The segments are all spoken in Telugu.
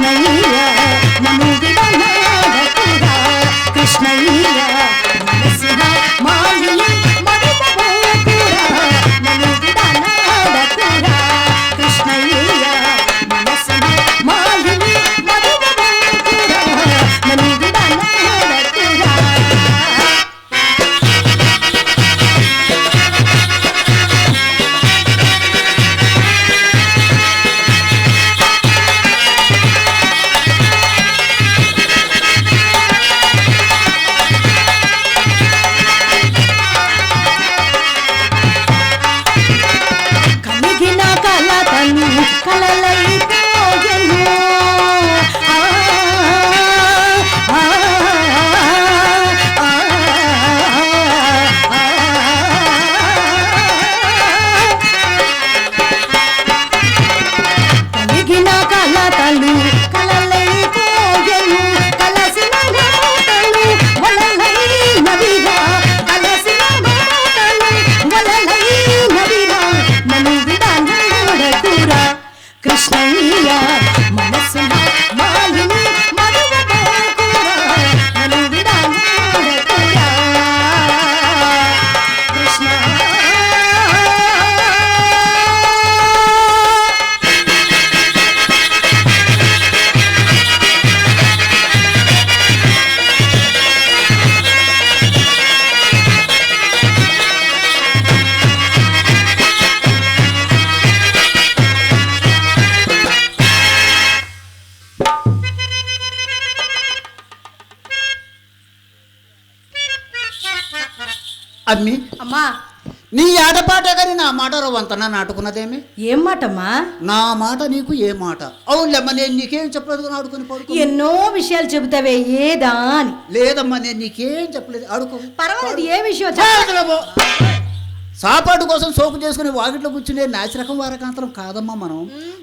కృష్ణయ్య నన్ను విడనాడకురా కృష్ణయ్య మనసున మాలిని మరువబోకురా నన్ను విడనాడకురా కృష్ణయ్య మనసున మాలిని మరువబోకురా నన్ను విడనాడకురా కలలైపోయెను కలిగిన కలతలు కలలైపోయెను కలసిన మాటలు వలలైనవిగా కలసిన మాటలు వలలైనవిగా నన్ను విడనాడకురా కృష్ణయ్య మనసున మాలిని మరువబోకురా నన్ను విడనాడకురా కృష్ణ అమ్మి అమ్మా నీ ఆటపాట కానీ నా మాట వంతన నాటుకున్నదేమి ఏం మాటమ్మా నా మాట నీకు ఏ మాట అవునులేమ్మా నేను నీకేం చెప్పలేదు ఆడుకుని పడుకో ఎన్నో విషయాలు చెబుతావే ఏదా అని లేదమ్మా నేను నీకేం చెప్పలేదు ఆడుకో పర్వాలేదు ఏ విషయం సాపాటు కోసం సోపు చేసుకుని వాకిట్లో కూర్చునే నాసిరకం వారకాంతరం కాదమ్మా మనం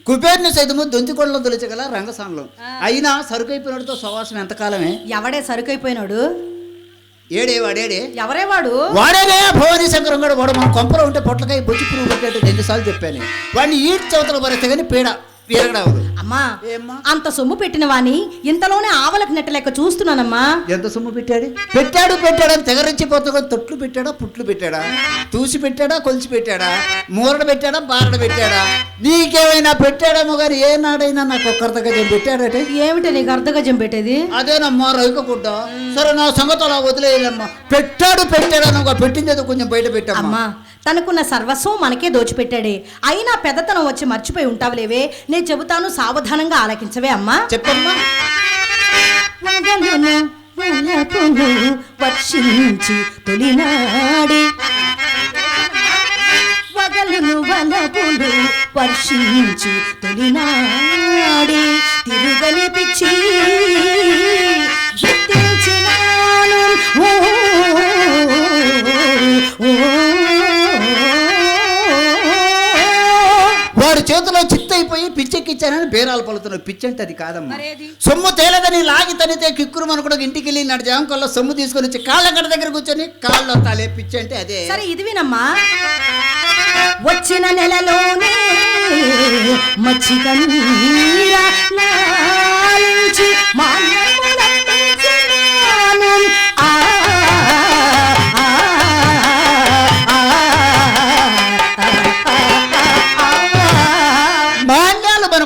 కుబేర్ని సైతము దొంతికొండలో దొలిచగల రంగస్థానంలో అయినా సరుకైపోయినతో సవాసం ఎంతకాలమే ఎవడే సరుకైపోయినాడు ఏడే వాడేడే ఎవరే వాడు వాడేనే భవానీ శంకరం గడు వాడు మన కొంపలో ఉంటే పొట్లకాయ బొచ్చి పురుగు పెట్టేట్టు 2 సార్లు చెప్పాను వాడిని ఈడ్ చవతలు భరిస్తే కానీ పీరగడవదు అమ్మా అంత సొమ్ము పెట్టిన వాణ్ణి ఇంతలోనే ఆవలకు నెట్టలేక చూస్తున్నానమ్మా ఎంత సొమ్ము పెట్టాడు అని తెగరించిపోతా తొట్లు పెట్టాడా పుట్లు పెట్టాడా తూసి పెట్టాడా కొలిచి పెట్టాడా మూరడ పెట్టాడా బారడ పెట్టాడా నీకేమైనా పెట్టాడేమో కానీ ఏనాడైనా నాకు ఒక్క అర్ధగజం పెట్టాడటే ఏమిటి నీకు అర్ధగజం పెట్టేది అదేనమ్మా రైక గుడ్డ సరే నా సంగతి అలా వదిలేయాలమ్మా పెట్టాడనగా పెట్టిందేదో కొంచెం బయట పెట్టామ్మా తనకున్న సర్వస్వం మనకే దోచిపెట్టాడే అయినా పెద్దతనం వచ్చి మర్చిపోయి ఉంటావులేవే నేను చెబుతాను సావధానంగా ఆలకించవే అమ్మా చెప్పమ్మా వర్షించి తొలినాడే వగలును వలపులు వర్షించి తొలినాడే తిరుగని పిచ్చి గుర్తించినాను వాడి చేతిలో చిత్తైపోయి పిచ్చెక్కిచ్చానని బేరాలు పలుతున్నావు. పిచ్చంటే అది కాదమ్మా. సొమ్ము తేలదని లాగి తనితే కిక్కురు మన కూడా ఇంటికి వెళ్ళి నాడు జాంకొల్లో సొమ్ము తీసుకొని వచ్చి కాళ్ళ గడ్డ దగ్గర కూర్చొని కాళ్ళు వస్తాలే పిచ్చంటే అదే. సరే ఇది వినమ్మా, వచ్చిన నెలలోనే మచ్చిక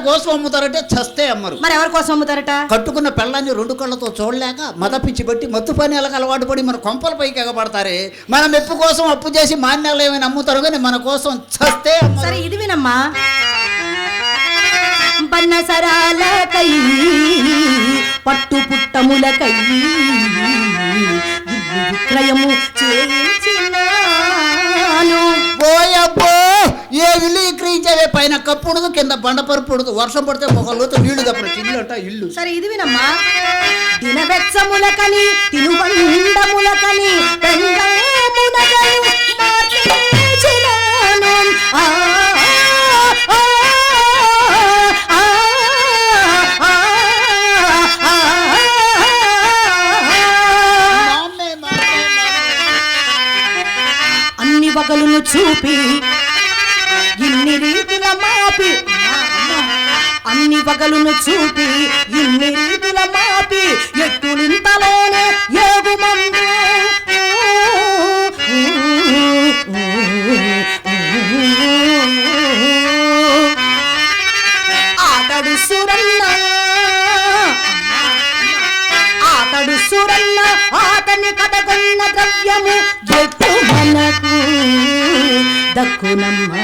కోసం అమ్ముతారంటే చస్తే అమ్మరు. మరి ఎవరి కోసం అమ్ముతారట? కట్టుకున్న పెళ్ళాన్ని 2 కళ్ళతో చూడలేక మద పిచ్చి బట్టి మత్తు పానీయాలకు అలవాటు పడి మన కొంపల పైకి ఎగబడతారే. మన మెప్పు కోసం అప్పు చేసి మాన్యాలు ఏమైనా అమ్ముతారు కానీ మన కోసం చస్తే. సరే ఇది వినమ్మా, బన్నసరాలకై పట్టు పుట్టములకై విక్రయము చేయించినాను. పోయబ్బో, ఏ ఇల్లు విక్రయించావే? పైన కప్పు ఉండదు, కింద బండపరుపు ఉండదు, వర్షం పడితే మొక్కలతో నీళ్లు తప్ప ఇల్లు అంట ఇల్లు. సరే ఇది వినమ్మా, దినవెచ్చములకని తినుబండములకని పెండమునగలు మార్చినాను. అన్ని వగలును చూపి ఇన్ని రీతుల మాపి, అన్ని వగలును చూపి ఇన్ని రీతుల మాపి ఎట్టులింతలోనే ఏగుమందు ఆతడు సురన్న ఆతని కడగొన్న ద్రవ్యము ఎట్టు మనకు దక్కునమ్మా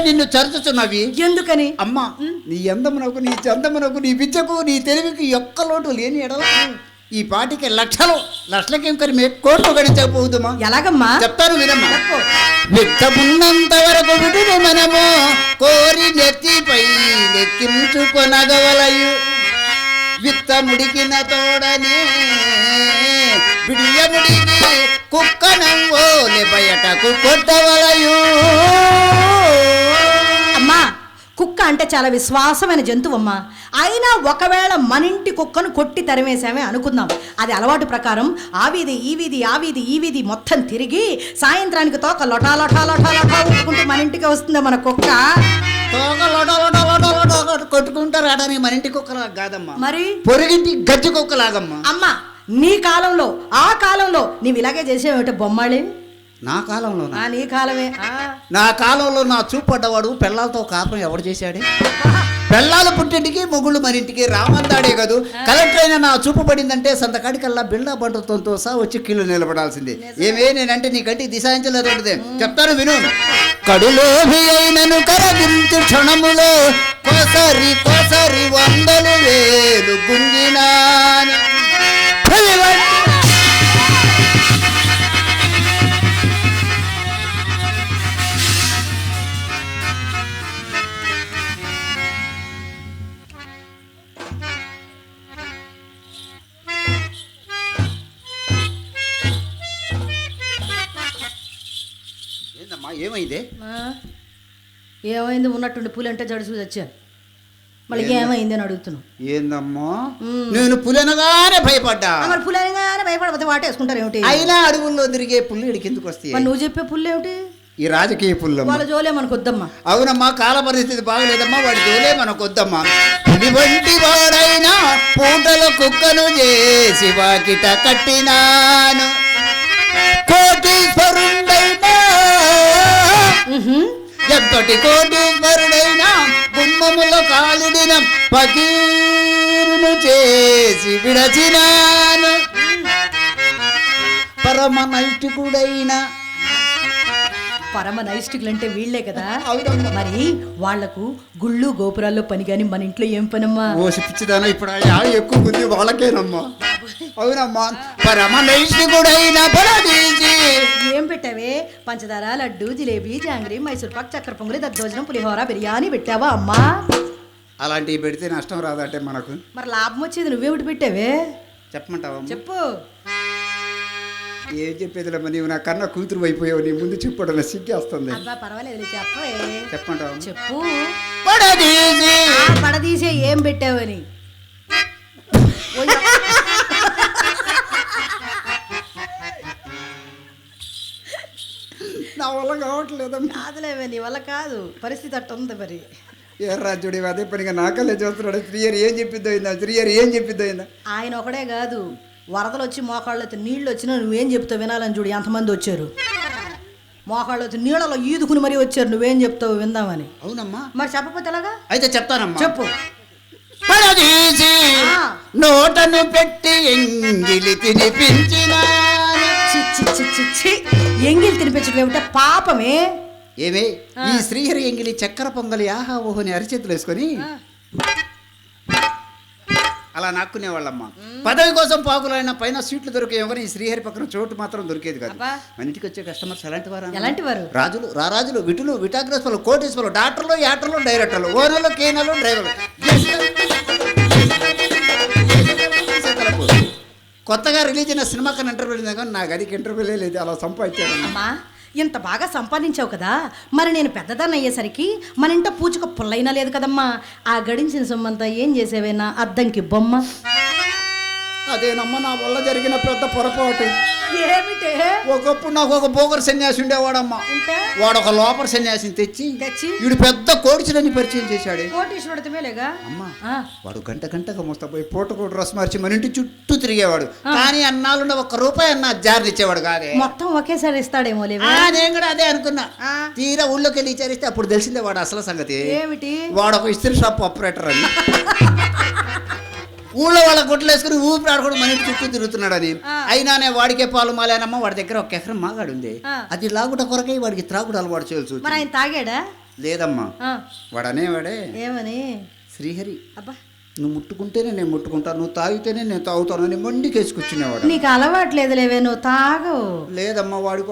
నిన్ను చర్చుచున్నవి ఎందుకని అమ్మా నీ అందమునకు నీ చందమునకు నీ విద్యకు నీ తెలివికి ఒక్క లోటు లేని ఎడవ ఈ పాటికి లక్షలకి కోట్లు గడించకపోదుమా ఎలాగమ్మా చెప్తాను వినమ్మా విత్తమున్నంత వరకు విడును మనము కోరి నెత్తిపై లెక్కించుకొనగవలయు విత్తముడికిన తోడనే బిడియముడికి కుక్కనంగోలే బయటకు కొట్టవలయు. అమ్మా కుక్క అంటే చాలా విశ్వాసమైన జంతువమ్మా. అయినా ఒకవేళ మన ఇంటి కుక్కను కొట్టి తరిమేసామే అనుకుందాం. అది అలవాటు ప్రకారం ఆ వీధి ఈ వీధి ఆ వీధి ఈ వీధి మొత్తం తిరిగి సాయంత్రానికి తోక లొటా లొటా లొటా లొటా ఊపుకుంటూ మన ఇంటికి వస్తుంది మన కుక్క. తోక లొటా లొటా లొటా లొటా కొట్టుకుంటారు ఆడని మన ఇంటి కుక్కలా కాదమ్మా, మరి పొరుగింటి గజ్జి కుక్కలాగమ్మా. అమ్మా నీ కాలంలో ఆ కాలంలో నీవు ఇలాగే చేసేవేమిట బొమ్మాళి? నా కాలంలో నీ కాలమే. నా కాలంలో నా చూపడ్డవాడు పెళ్ళాలతో కాపురం ఎవడు చేశాడే? పెళ్ళాలు పుట్టింటికి మొగుళ్ళు మరింటికి రామందాడే కదూ. కలెక్టర్ అయినా నా చూపు పడిందంటే సంతకాడికల్లా బిల్డా బంటుతో సహా వచ్చి కిలో నిలబడాల్సిందే. ఏమే నేనంటే నీ కంటికి దిశాంచలేదు. చెప్తాను విను. కడులోభి అయినను కరగించు క్షణములో కోసరి కోసరి వందలు వేలు గుంజినాను. ఏమైంది? ఉన్నట్టుండి పులి అంటే జడుసు వచ్చాను. మళ్ళీ ఏమైంది అని అడుగుతున్నావు. ఏందమ్మా నేను పులనగానే భయపడ్డా. మరి పులనగానే భయపడకపోతే వాటేసుకుంటారు ఏమిటి? అయినా అడవుల్లో తిరిగే పుల్లు ఇడికి ఎందుకు వస్తాయి? నువ్వు చెప్పే పుల్లు ఏమిటి? ఈ రాజకీయ పుల్ల వాళ్ళ జోలే మనకు వద్దమ్మా. అవునమ్మా, కాల పరిస్థితి బాగలేదమ్మా, వాడి జోలే మనకు వద్దమ్మా. పులి వంటి వాడైనా పూటల కుక్కను చేసి వాకిట కట్టినాను. కోటీశ్వరుడైనా ఎంతటి కోటీశ్వరుడైనా గుమ్మములో కాలిడిన పకీరును చేసి విడచినాను. పరమ నైష్టికుడైన పరమ నైష్టికులంటే వీళ్లే కదా. మరి వాళ్లకు గుళ్ళు గోపురాల్లో పని గాని మన ఇంట్లో ఏం పనమ్మా? ఓసి పిచ్చిదానా ఇప్పుడు ఎక్కువ మంది వాళ్ళకేనమ్మా. అవునమ్మా పరమనైష్ఠికుడైన పరదీసి. ఏం పెట్టావే? పంచదార, లడ్డు, జిలేబీ, జాంగ్రీ, మైసూర్ పాక్, చక్కెర పొంగలి, దద్దోజనం, పులిహోర, బిర్యానీ పెట్టావా అమ్మా? అలాంటివి పెడితే నష్టం రాదంటే మనకు. మరి లాభం వచ్చేది నువ్వేమిటి పెట్టావే? చెప్పమంటావా? చెప్పు. ఏం చెప్పేదిలేమ్మా, నీవు నా కన్నా కూతురు అయిపోయావు. నీ ముందు చెప్పడం సిగ్గేస్తుంది. అబ్బా పర్వాలేదు, చెప్పవే. చెప్పమంటావా? చెప్పు. పడదీసి. పడదీసే ఏం పెట్టావని. నా వల్ల కావట్లేదమ్మా. కాదులేవే, నీ వల్ల కాదు, పరిస్థితి అట్ట ఉంది మరి. ఏ రాజుడి అదే పనిగా నాకల్లే చూస్తున్నాడు. శ్రీహరి ఏం చెప్పిద్దో అయిందా, శ్రీహరి ఏం చెప్పిద్దో అయిందా. ఆయన ఒకడే కాదు, వరదలు వచ్చి మోకాళ్ళు వచ్చి నీళ్ళు వచ్చినా నువ్వేం చెప్తావు వినాలని చూడు. ఎంతమంది వచ్చారు మోకాళ్ళు వచ్చి నీళ్ళలో ఈదుకుని మరీ వచ్చారు. నువ్వేం చెప్తావు విందామని. అవునమ్మా. మరి చెప్పకపోతే ఎలాగా? అయితే చెప్తానమ్మా. చెప్పు. పడదీసి నోటను పెట్టి ఎంగిలి తినిపించిన. ఎంగిలి తినిపించడం ఏమిటో పాపమే. ఏమే ఈ శ్రీహరి ఎంగిలి చక్కెర పొంగలి ఆహా ఓహోని అరిచేతులు వేసుకొని అలా నాక్కునేవాళ్ళమ్మా. పదవి కోసం పాకులైన పైన సీట్లు దొరికే ఎవరు, ఈ శ్రీహరి పక్కన చోటు మాత్రం దొరికేది కాదు. మన ఇంటికి వచ్చే కస్టమర్స్ ఎలాంటి వారు? ఎలాంటి వారు? రాజులు, రారాజులు, విటులు, విటాగ్రస్లు, కోటీశ్వరులు, డాక్టర్లు, యాక్టర్లు, డైరెక్టర్లు, ఓనర్లు, కేనర్లు, డ్రైవర్లు. కొత్తగా రిలీజ్ అయిన సినిమా కన్నా ఇంటర్వ్యూ లేదు కానీ నాకు అది ఇంటర్వ్యూ లేదు. అలా సంపాదించాను. అమ్మా ఇంత బాగా సంపాదించావు కదా, మరి నేను పెద్దదాన్ని అయ్యేసరికి మన ఇంట పూచుక పుల్లైనా లేదు కదమ్మా. ఆ గడించిన సొమ్మంతా ఏం చేసేవేనా అద్దంకి బొమ్మ? అదేనమ్మా నా వల్ల జరిగిన పెద్ద పొరపాటు. ఏమిటే? ఒకప్పుడు నాకు ఒక బోగర్ సన్యాసి ఉండేవాడమ్మా. వాడు ఒక లోపల సన్యాసిని తెచ్చి వీడు పెద్ద కోడిచులని పరిచయం చేశాడు. కోటీశ్వరుడితేలేగా అమ్మా. వాడు గంట గంటగా మోస్తపోయి పూటకు డ్రెస్ మార్చి మన ఇంటి చుట్టూ తిరిగేవాడు. కానీ అన్నాలుండ ₹1 అన్న జార్లు ఇచ్చేవాడు కాదే. మొత్తం ఒకేసారి ఇస్తాడేమో. నేను కూడా అదే అనుకున్నా. తీరా ఊళ్ళోకి వెళ్ళి విచారిస్తే అప్పుడు తెలిసిందే వాడు అసలు సంగతి ఏమిటి. వాడు ఒక ఇస్త్రీ షాప్ ఆపరేటర్ అని. ఊళ్ళో వాళ్ళ గుడ్లు వేసుకుని ఊపిరి ఆడుకుని మన ఇంటి చుట్టూ తిరుగుతున్నాడని. అయినానే వాడికే పాలు మాలేనమ్మా. వాడి దగ్గర 1 ఎకరం మాగాడు ఉంది. అది లాగుట కొరకై వాడికి త్రాగుడు అలవాటు చేయాల్సి. మరి ఆయన తాగాడా? లేదమ్మా. వాడు అనేవాడే ఏమని? శ్రీహరి అబ్బా నువ్వు ముట్టుకుంటేనే నేను ముట్టుకుంటాను, నువ్వు తాగితేనే నేను తాగుతాను అని మొండికేసి కూర్చునేవాడు. నీకు అలవాటు లేదు లేవే, నువ్వు తాగవు. లేదమ్మా వాడి